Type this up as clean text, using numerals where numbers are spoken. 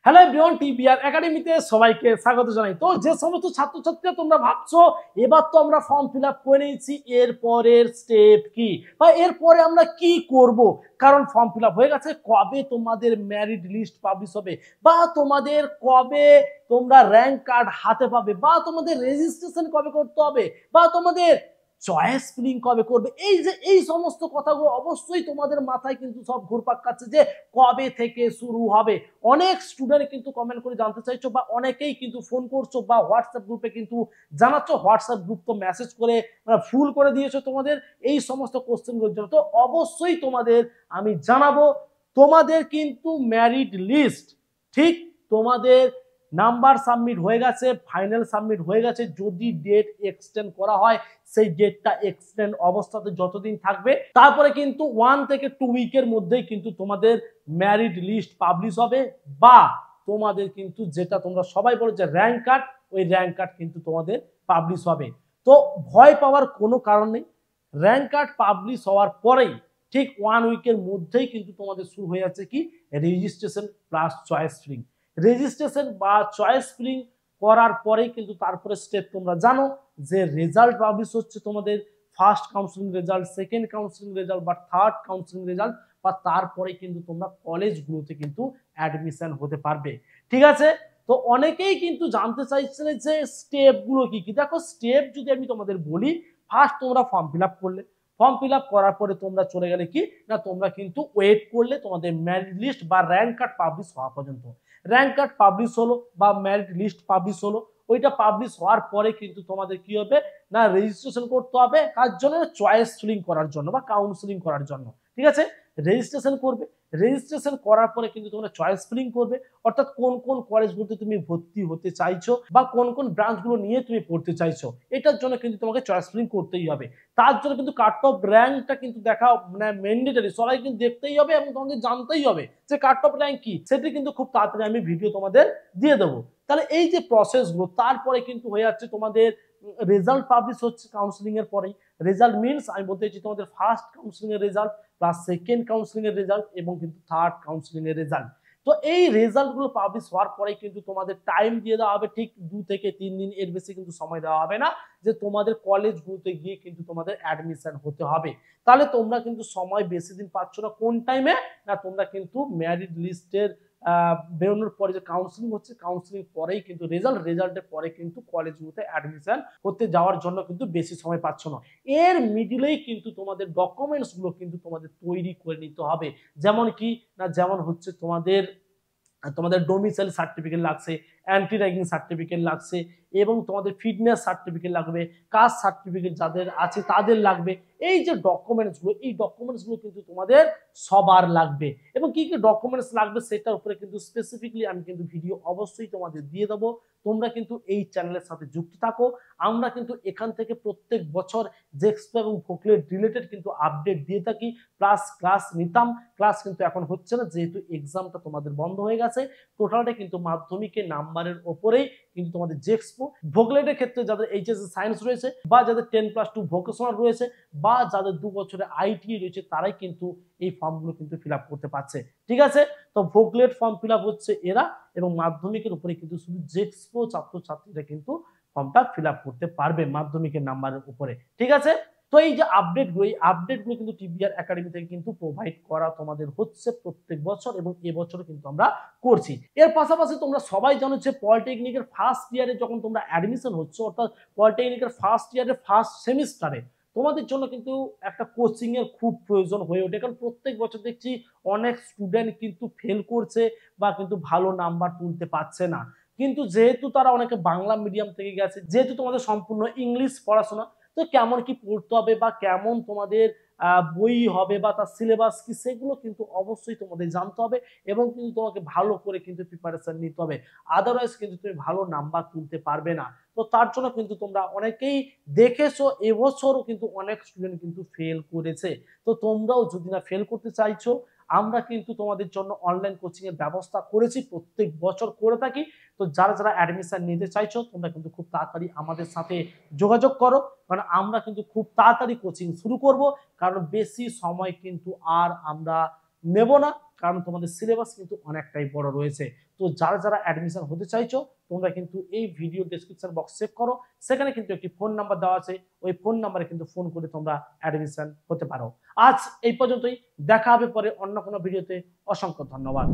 Hello everyone, TBR একাডেমিতে সবাইকে স্বাগত জানাই। তো যে সমস্ত ছাত্রছাত্রীরা তোমরা ভাবছো এবার তো আমরা ফর্ম ফিল আপ করে নিয়েছি, এর পরের স্টেপ কি বা এরপরে আমরা কি করব, কারণ ফর্ম ফিল আপ হয়ে গেছে, কবে তোমাদের মেরিট লিস্ট পাবলিশ হবে বা তোমাদের কবে তোমরা র্যাঙ্ক কার্ড হাতে পাবে বা তোমাদের রেজিস্ট্রেশন কবে করতে হবে বা তোমাদের চয়েস ফিলিং কবে করবে, এই সমস্ত কথাগুলো অবশ্যই তোমাদের মাথায় কিন্তু সব ঘুরপাক খাচ্ছে যে কবে থেকে শুরু হবে। অনেক স্টুডেন্ট কিন্তু কমেন্ট করে জানতে চাইছো বা অনেকেই কিন্তু ফোন করছো বা হোয়াটসঅ্যাপ গ্রুপে কিন্তু জানাচ্ছ, হোয়াটসঅ্যাপ গ্রুপ তো মেসেজ করে ফুল করে দিয়েছো তোমাদের এই সমস্ত কোশ্চেনগুলোর জন্য। তো অবশ্যই তোমাদের আমি জানাবো, তোমাদের কিন্তু মেরিট লিস্ট ঠিক তোমাদের নাম্বার সাবমিট হয়ে গেছে, ফাইনাল সাবমিট হয়ে গেছে। যদি ডেট এক্সটেন্ড করা হয় সেই ডেটটা এক্সটেন্ড অবস্থাতে যতদিন থাকবে, তারপরে কিন্তু 1 থেকে 2 উইকের মধ্যেই কিন্তু তোমাদের মেরিট লিস্ট পাবলিশ হবে বা তোমাদের কিন্তু যেটা তোমরা সবাই বলো যে র্যাঙ্ক কার্ড, ওই র্যাঙ্ক কার্ড কিন্তু তোমাদের পাবলিশ হবে। তো ভয় পাওয়ার কোনো কারণ নেই, র্যাঙ্ক কার্ড পাবলিশ হওয়ার পরেই ঠিক 1 উইকের মধ্যেই কিন্তু তোমাদের শুরু হয়ে যাচ্ছে কি registration plus choice filling. Registration বা চয়েস ফিলিং করার পরেই কিন্তু তারপরে স্টেপ তোমরা জানো যে রেজাল্ট পাবলিশ হচ্ছে, তোমাদের first counselling result, second counselling result বা থার্ড কাউন্সিলিং রেজাল্ট, বা তারপরে কিন্তু তোমরা কলেজগুলোতে কিন্তু অ্যাডমিশন হতে পারবে। ঠিক আছে, তো অনেকেই কিন্তু জানতে চাইছে যে স্টেপগুলো কি কি। দেখো, স্টেপ যদি আমি তোমাদের বলি, ফার্স্ট তোমরা ফর্ম ফিল আপ করলে, ফর্ম ফিল আপ করার পরে তোমরা চলে গেলে কি না, তোমরা কিন্তু ওয়েট করলে তোমাদের মেরিট লিস্ট বা র্যাঙ্ক কার্ড পাবলিশ হওয়া পর্যন্ত। র্যাঙ্ক কার্ড পাবলিশ হলো বা মেরিট লিস্ট পাবলিশ হলো, ওইটা পাবলিশ হওয়ার পরে কিন্তু তোমাদের কি হবে না, রেজিস্ট্রেশন করতে হবে কার জন্য, চয়েস ফিলিং করার জন্য বা কাউন্সিলিং করার জন্য। ঠিক আছে, রেজিস্ট্রেশন করবে, রেজিস্ট্রেশন করার পরে কিন্তু তোমরা চয়েস ফিলিং করবে, অর্থাৎ কোন কোন কলেজগুলোতে তুমি ভর্তি হতে চাইছো বা কোন কোন ব্রাঞ্চগুলো নিয়ে তুমি পড়তে চাইছো, এটার জন্য কিন্তু তোমাকে চয়েস ফিলিং করতেই হবে। তার জন্য কিন্তু কাট অফ র্যাঙ্কটা কিন্তু দেখা মানে ম্যান্ডেটরি, সবাই কিন্তু দেখতেই হবে এবং তোমাদের জানতেই হবে যে কাট অফ র্যাঙ্ক কি, সেটি কিন্তু খুব তাড়াতাড়ি আমি ভিডিও তোমাদের দিয়ে দেবো। তাহলে এই যে প্রসেসগুলো, তারপরে কিন্তু হয়ে যাচ্ছে তোমাদের রেজাল্ট পাবলিশ হচ্ছে কাউন্সিলিং এর পরেই। রেজাল্ট মিনস আমি বলতে চাইছি তোমাদের ফার্স্ট কাউন্সিলিং এর রেজাল্ট প্লাস সেকেন্ড কাউন্সিলিং এর রেজাল্ট এবং কিন্তু থার্ড কাউন্সিলিং এর রেজাল্ট। তো এই রেজাল্টগুলো পাবলিশ হওয়ার পরে কিন্তু তোমাদের টাইম দিয়ে দেওয়া হবে ঠিক 2 থেকে 3 দিন, এর বেশি কিন্তু সময় দেওয়া হবে না, যে তোমাদের কলেজগুলোতে গিয়ে কিন্তু তোমাদের অ্যাডমিশন হতে হবে। তাহলে তোমরা কিন্তু সময় বেশি দিন পাচ্ছ না, কোন টাইমে না, তোমরা কিন্তু মেরিট লিস্টের বেরোনোর পরে যে কাউন্সিলিং হচ্ছে, কাউন্সিলিং পরেই কিন্তু রেজাল্টের পরে কিন্তু কলেজগুলোতে অ্যাডমিশন করতে যাওয়ার জন্য কিন্তু বেশি সময় পাচ্ছ না। এর মিডিলেই কিন্তু তোমাদের ডকুমেন্টস গুলো কিন্তু তোমাদের তৈরি করে নিতে হবে। যেমন কি না, যেমন হচ্ছে তোমাদের তোমাদের ডোমিসাইল সার্টিফিকেট লাগছে, অ্যান্টি র্যাগিং সার্টিফিকেট লাগছে এবং তোমাদের ফিটনেস সার্টিফিকেট লাগবে, কাস্ট সার্টিফিকেট যাদের আছে তাদের লাগবে। এই যে ডকুমেন্টসগুলো, এই ডকুমেন্টসগুলো কিন্তু তোমাদের সবার লাগবে এবং কি কি ডকুমেন্টস লাগবে সেটার উপরে কিন্তু স্পেসিফিকলি আমি কিন্তু ভিডিও অবশ্যই তোমাদের দিয়ে দেবো। তোমরা কিন্তু এই চ্যানেলের সাথে যুক্ত থাকো। আমরা কিন্তু এখান থেকে প্রত্যেক বছর জেক্সপো এবং ভোকলেট রিলেটেড কিন্তু আপডেট দিয়ে থাকি, প্লাস ক্লাস নিতাম, ক্লাস কিন্তু এখন হচ্ছে না যেহেতু এক্সামটা তোমাদের বন্ধ হয়ে গেছে। টোটালটা কিন্তু মাধ্যমিকের নাম্বারের ওপরেই কিন্তু তোমাদের জেক্সপো। ভোকলেটের ক্ষেত্রে যাদের এইচএসসি সায়েন্স রয়েছে বা যাদের 10+2 ভোকেশনাল রয়েছে বা যাদের 2 বছরের আইটিআই রয়েছে, তারাই কিন্তু এই ফর্মগুলো কিন্তু ফিল আপ করতে পারছে। ঠিক আছে, তো ভোকলেট ফর্ম ফিল আপ হচ্ছে এরা, এবং মাধ্যমিকের উপরে কিন্তু শুধু জেক্সপো ছাত্রছাত্রীরা কিন্তু ফর্মটা ফিল আপ করতে পারবে মাধ্যমিকের নাম্বারের উপরে। ঠিক আছে, তো এই যে আপডেটগুলো, এই আপডেটগুলো কিন্তু টিবিআর একাডেমি থেকে কিন্তু প্রোভাইড করা তোমাদের হচ্ছে প্রত্যেক বছর এবং এবছরও কিন্তু আমরা করছি। এর পাশাপাশি তোমরা সবাই জানো যে পলিটেকনিকের ফার্স্ট ইয়ারে যখন তোমরা অ্যাডমিশন হচ্ছে, অর্থাৎ পলিটেকনিকের ফার্স্ট ইয়ারের ফার্স্ট সেমিস্টারে তোমাদের জন্য কিন্তু একটা কোচিং এর খুব প্রয়োজন হয়ে ওঠে, কারণ প্রত্যেক বছর দেখছি অনেক স্টুডেন্ট কিন্তু ফেল করছে বা কিন্তু ভালো নাম্বার তুলতে পারছে না। কিন্তু যেহেতু তারা অনেকে বাংলা মিডিয়াম থেকে গেছে, যেহেতু তোমাদের সম্পূর্ণ ইংলিশ পড়াশোনা, তো কেমন কি পড়তে হবে বা কেমন তোমাদের বই হবে বা তার সিলেবাস কি, সেগুলো কিন্তু অবশ্যই তোমাদের জানতে হবে এবং কিন্তু তোমাকে ভালো করে কিন্তু প্রিপারেশন নিতে হবে, আদারওয়াইজ কিন্তু তুমি ভালো নাম্বার তুলতে পারবে না। তো তার জন্য কিন্তু তোমরা অনেকেই দেখেছো এবছরও কিন্তু অনেক স্টুডেন্ট কিন্তু ফেল করেছে। তো তোমরাও যদি না ফেল করতে চাইছো, আমরা কিন্তু তোমাদের জন্য অনলাইন কোচিং এর ব্যবস্থা করেছি, প্রত্যেক বছর করে থাকি। তো যারা যারা অ্যাডমিশন নিতে চাইছো তোমরা কিন্তু খুব তাড়াতাড়ি আমাদের সাথে যোগাযোগ করো, কারণ আমরা কিন্তু খুব তাড়াতাড়ি কোচিং শুরু করব, কারণ বেশি সময় কিন্তু আর আমরা নেব না, কারণ তোমাদের সিলেবাস কিন্তু অনেকটাই বড় রয়েছে। তো যারা যারা অ্যাডমিশন হতে চাইছো তোমরা কিন্তু এই ভিডিও ডেসক্রিপশন বক্স চেক করো, সেখানে কিন্তু একটি ফোন নাম্বার দেওয়া আছে, ওই ফোন নাম্বারে কিন্তু ফোন করে তোমরা অ্যাডমিশন হতে পারো। আজ এই পর্যন্তই, দেখা হবে পরে অন্য কোনো ভিডিওতে। অসংখ্য ধন্যবাদ।